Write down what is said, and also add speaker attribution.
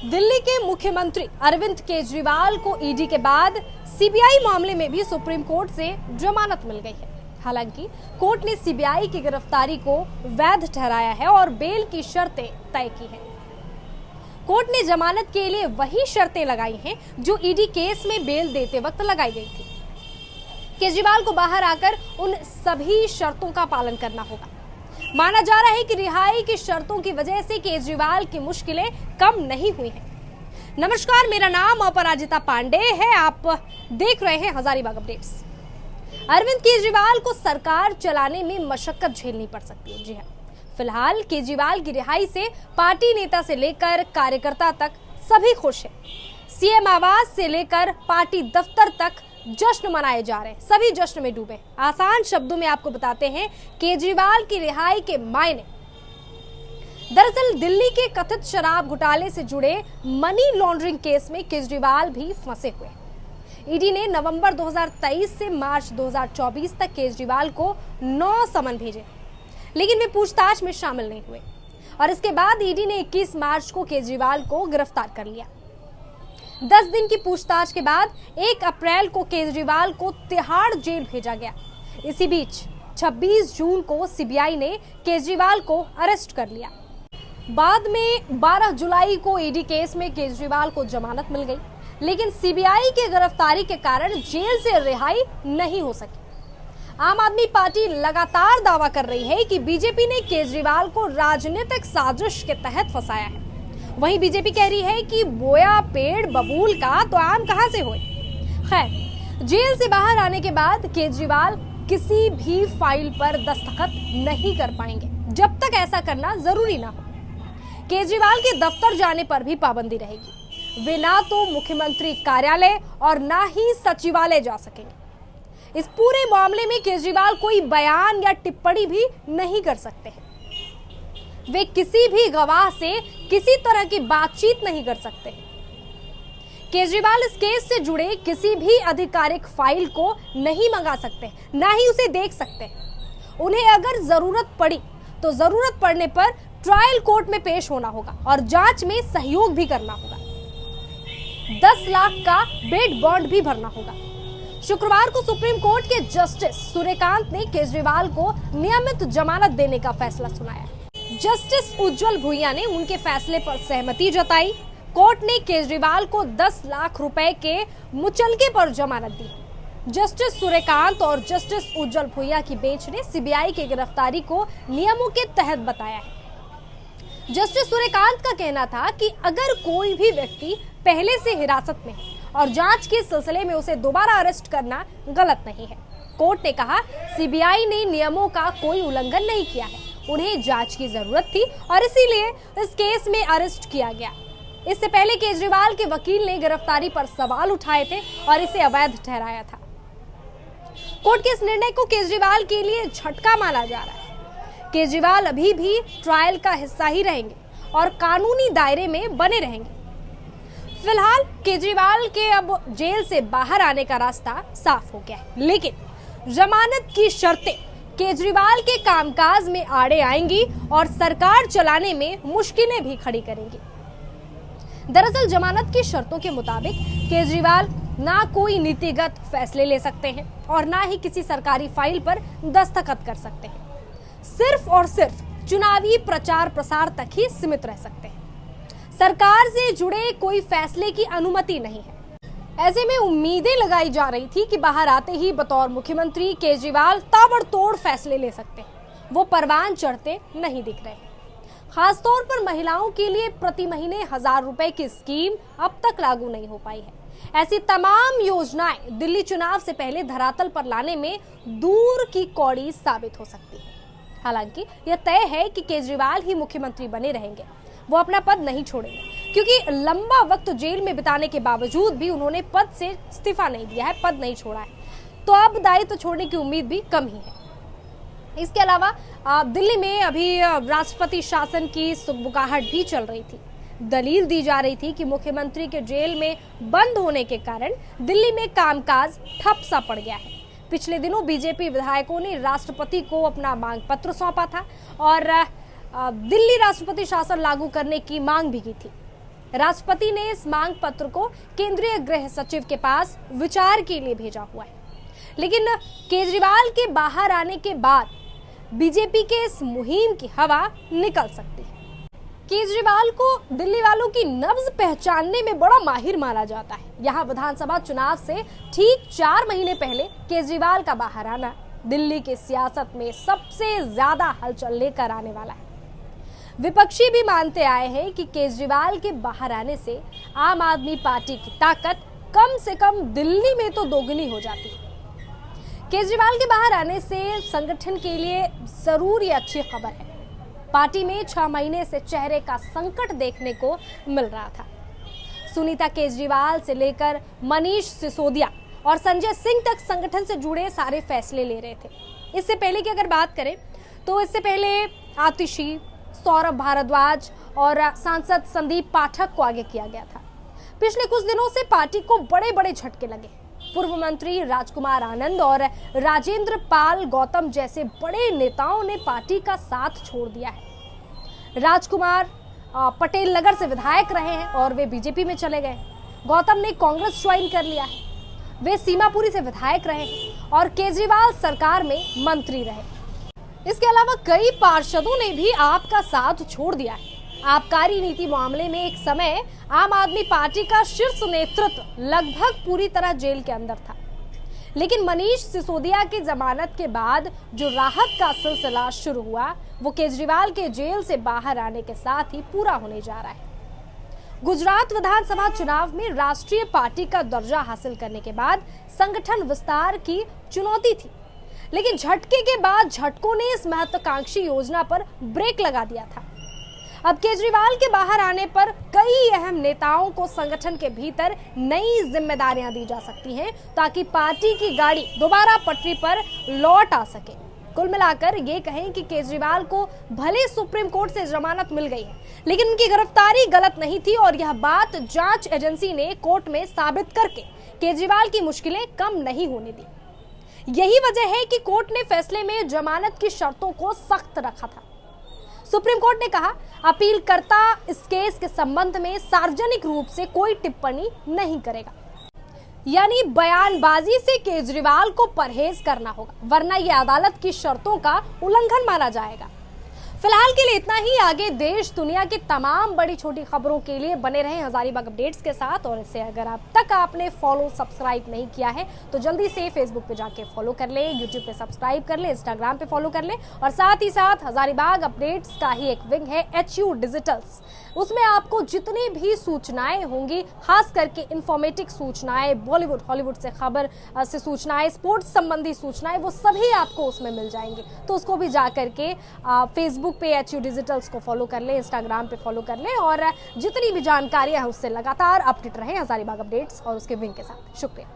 Speaker 1: दिल्ली के मुख्यमंत्री अरविंद केजरीवाल को ईडी के बाद सीबीआई मामले में भी सुप्रीम कोर्ट से जमानत मिल गई है। हालांकि कोर्ट ने सीबीआई की गिरफ्तारी को वैध ठहराया है और बेल की शर्तें तय की हैं। कोर्ट ने जमानत के लिए वही शर्तें लगाई हैं जो ईडी केस में बेल देते वक्त लगाई गई थी। केजरीवाल को बाहर आकर उन सभी शर्तों का पालन करना होगा। माना जा रहा है कि रिहाई की शर्तों की वजह से केजरीवाल की मुश्किलें कम नहीं हुई हैं। नमस्कार, मेरा नाम अपराजिता पांडे है। आप देख रहे हैं हजारीबाग अपडेट्स। अरविंद केजरीवाल को सरकार चलाने में मशक्कत झेलनी पड़ सकती है। जी हां, फिलहाल केजरीवाल की रिहाई से पार्टी नेता से लेकर कार्यकर्ता तक सभी खुश हैं। सीएम आवास से लेकर पार्टी दफ्तर तक जश्न मनाए जा रहे हैं, सभी जश्न में डूबे। आसान शब्दों में आपको बताते हैं केजरीवाल की रिहाई के मायने। दरअसल दिल्ली के कथित शराब घोटाले से जुड़े मनी लॉन्ड्रिंग केस में केजरीवाल भी फंसे हुए। ईडी ने नवंबर 2023 से मार्च 2024 तक केजरीवाल को 9 समन भेजे, लेकिन वे पूछताछ में शामिल नहीं हुए और इसके बाद ईडी ने 21 मार्च को केजरीवाल को गिरफ्तार कर लिया। 10 दिन की पूछताछ के बाद 1 अप्रैल को केजरीवाल को तिहाड़ जेल भेजा गया। इसी बीच 26 जून को सीबीआई ने केजरीवाल को अरेस्ट कर लिया। बाद में 12 जुलाई को ईडी केस में केजरीवाल को जमानत मिल गई, लेकिन सीबीआई की गिरफ्तारी के कारण जेल से रिहाई नहीं हो सकी। आम आदमी पार्टी लगातार दावा कर रही है कि बीजेपी ने केजरीवाल को राजनीतिक साजिश के तहत फंसाया है। वहीं बीजेपी कह रही है कि बोया पेड़ बबूल का तो आम कहां से होए। खैर, जेल से बाहर आने के बाद केजरीवाल किसी भी फाइल पर दस्तखत नहीं कर पाएंगे जब तक ऐसा करना जरूरी ना हो। केजरीवाल के दफ्तर जाने पर भी पाबंदी रहेगी। वे ना तो मुख्यमंत्री कार्यालय और ना ही सचिवालय जा सकेंगे। इस पूरे मामले में केजरीवाल कोई बयान या टिप्पणी भी नहीं कर सकते हैं। वे किसी भी गवाह से किसी तरह की बातचीत नहीं कर सकते। केजरीवाल इस केस से जुड़े किसी भी आधिकारिक फाइल को नहीं मंगा सकते, ना ही उसे देख सकते। उन्हें अगर जरूरत पड़ी तो जरूरत पड़ने पर ट्रायल कोर्ट में पेश होना होगा और जांच में सहयोग भी करना होगा। 10 लाख का बेड बॉन्ड भी भरना होगा। शुक्रवार को सुप्रीम कोर्ट के जस्टिस सूर्यकांत ने केजरीवाल को नियमित जमानत देने का फैसला सुनाया। जस्टिस उज्जवल भुइया ने उनके फैसले पर सहमति जताई। कोर्ट ने केजरीवाल को 10 लाख रुपए के मुचलके पर जमानत दी। जस्टिस सूर्यकांत और जस्टिस उज्जवल भुइया की बेंच ने सीबीआई की गिरफ्तारी को नियमों के तहत बताया है। जस्टिस सूर्यकांत का कहना था कि अगर कोई भी व्यक्ति पहले से हिरासत में है और जांच के सिलसिले में उसे दोबारा अरेस्ट करना गलत नहीं है। कोर्ट ने कहा, सीबीआई ने नियमों का कोई उल्लंघन नहीं किया है, उन्हें जांच की जरूरत थी और इसीलिए इस केस में अरेस्ट किया गया। इससे पहले केजरीवाल के वकील ने गिरफ्तारी पर सवाल उठाए थे और इसे अवैध ठहराया था। कोर्ट के इस निर्णय को केजरीवाल के लिए झटका माना जा रहा है। केजरीवाल अभी भी ट्रायल का हिस्सा ही रहेंगे और कानूनी दायरे में बने रहेंगे। फिलहाल केजरीवाल के अब जेल से बाहर आने का रास्ता साफ हो गया है, लेकिन जमानत की शर्तें केजरीवाल के कामकाज में आड़े आएंगी और सरकार चलाने में मुश्किलें भी खड़ी करेंगी। दरअसल जमानत की शर्तों के मुताबिक केजरीवाल ना कोई नीतिगत फैसले ले सकते हैं और ना ही किसी सरकारी फाइल पर दस्तखत कर सकते हैं। सिर्फ और सिर्फ चुनावी प्रचार प्रसार तक ही सीमित रह सकते हैं। सरकार से जुड़े कोई फैसले की अनुमति नहीं है। ऐसे में उम्मीदें लगाई जा रही थी कि बाहर आते ही बतौर मुख्यमंत्री केजरीवाल ताबड़तोड़ फैसले ले सकते हैं। वो परवान चढ़ते नहीं दिख रहे। खासतौर पर महिलाओं के लिए प्रति महीने 1000 रुपए की स्कीम अब तक लागू नहीं हो पाई है। ऐसी तमाम योजनाएं दिल्ली चुनाव से पहले धरातल पर लाने में दूर की कौड़ी साबित हो सकती है। हालांकि यह तय है कि केजरीवाल ही मुख्यमंत्री बने रहेंगे। वो अपना पद नहीं छोड़ेंगे, क्योंकि लंबा वक्त जेल में बिताने के बावजूद भी उन्होंने पद से इस्तीफा नहीं दिया है, पद नहीं छोड़ा है, तो अब दायित्व छोड़ने की उम्मीद भी कम ही है। इसके अलावा दिल्ली में अभी राष्ट्रपति शासन की सुगबुगाहट भी चल रही थी। दलील दी जा रही थी कि मुख्यमंत्री के जेल में बंद होने के कारण दिल्ली में कामकाज ठप सा पड़ गया है। पिछले दिनों बीजेपी विधायकों ने राष्ट्रपति को अपना मांग पत्र सौंपा था और दिल्ली राष्ट्रपति शासन लागू करने की मांग भी की थी। राष्ट्रपति ने इस मांग पत्र को केंद्रीय गृह सचिव के पास विचार के लिए भेजा हुआ है। लेकिन केजरीवाल के बाहर आने के बाद बीजेपी के इस मुहिम की हवा निकल सकती है। केजरीवाल को दिल्ली वालों की नब्ज पहचानने में बड़ा माहिर माना जाता है। यहाँ विधानसभा चुनाव से ठीक 4 महीने पहले केजरीवाल का बाहर आना दिल्ली की सियासत में सबसे ज्यादा हलचल लेकर आने वाला है। विपक्षी भी मानते आए हैं कि केजरीवाल के बाहर आने से आम आदमी पार्टी की ताकत कम से कम दिल्ली में तो दोगुनी हो जाती है। केजरीवाल के बाहर आने से संगठन के लिए जरूर ये अच्छी खबर है। पार्टी में 6 महीने से चेहरे का संकट देखने को मिल रहा था। सुनीता केजरीवाल से लेकर मनीष सिसोदिया और संजय सिंह तक संगठन से जुड़े सारे फैसले ले रहे थे। इससे पहले की अगर बात करें तो इससे पहले आतिशी, सौरभ भारद्वाज और सांसद संदीप पाठक को आगे किया गया था। पिछले कुछ दिनों से पार्टी को बड़े बड़े झटके लगे। पूर्व मंत्री राजकुमार आनंद और राजेंद्र पाल गौतम जैसे बड़े नेताओं ने पार्टी का साथ छोड़ दिया है। राजकुमार पटेल नगर से विधायक रहे हैं और वे बीजेपी में चले गए। गौतम ने कांग्रेस ज्वाइन कर लिया है। वे सीमापुरी से विधायक रहे और केजरीवाल सरकार में मंत्री रहे। इसके अलावा कई पार्षदों ने भी आप का साथ छोड़ दिया है। आबकारी नीति मामले में एक समय आम आदमी पार्टी का शीर्ष नेतृत्व लगभग पूरी तरह जेल के अंदर था। लेकिन मनीष सिसोदिया की जमानत के बाद जो राहत का सिलसिला शुरू हुआ वो केजरीवाल के जेल से बाहर आने के साथ ही पूरा होने जा रहा है। गुजरात विधानसभा चुनाव में राष्ट्रीय पार्टी का दर्जा हासिल करने के बाद संगठन विस्तार की चुनौती थी। लेकिन झटके के बाद झटकों ने इस महत्वाकांक्षी योजना पर ब्रेक लगा दिया था। अब केजरीवाल के बाहर आने पर कई अहम नेताओं को संगठन के भीतर नई जिम्मेदारियां दी जा सकती हैं ताकि पार्टी की गाड़ी दोबारा पटरी पर लौट आ सके। कुल मिलाकर ये कहें कि केजरीवाल को भले सुप्रीम कोर्ट से जमानत मिल गई है, लेकिन उनकी गिरफ्तारी गलत नहीं थी और यह बात जांच एजेंसी ने कोर्ट में साबित करके केजरीवाल की मुश्किलें कम नहीं होने दी। यही वजह है कि कोर्ट ने फैसले में जमानत की शर्तों को सख्त रखा था। सुप्रीम कोर्ट ने कहा, अपीलकर्ता इस केस के संबंध में सार्वजनिक रूप से कोई टिप्पणी नहीं करेगा। यानी बयानबाजी से केजरीवाल को परहेज करना होगा, वरना यह अदालत की शर्तों का उल्लंघन माना जाएगा। फिलहाल के लिए इतना ही। आगे देश दुनिया की तमाम बड़ी छोटी खबरों के लिए बने रहें हजारीबाग अपडेट्स के साथ। और इसे अगर अब तक आपने फॉलो सब्सक्राइब नहीं किया है तो जल्दी से फेसबुक पे जाके फॉलो कर ले, यूट्यूब पे सब्सक्राइब कर ले, इंस्टाग्राम पे फॉलो कर ले और साथ ही साथ हजारीबाग अपडेट्स का ही एक विंग है HU डिजिटल्स। उसमें आपको जितनी भी सूचनाएं होंगी, खास करके इंफॉर्मेटिव सूचनाएं, बॉलीवुड हॉलीवुड से खबर से सूचनाएं, स्पोर्ट्स संबंधी सूचनाएं, वो सभी आपको उसमें मिल जाएंगे। तो उसको भी जा करके फेसबुक पे HU डिजिटल्स को फॉलो कर ले, इंस्टाग्राम पे फॉलो कर ले और जितनी भी जानकारियां हैं उससे लगातार अपडेट रहे हजारीबाग अपडेट्स और उसके विंग के साथ। शुक्रिया।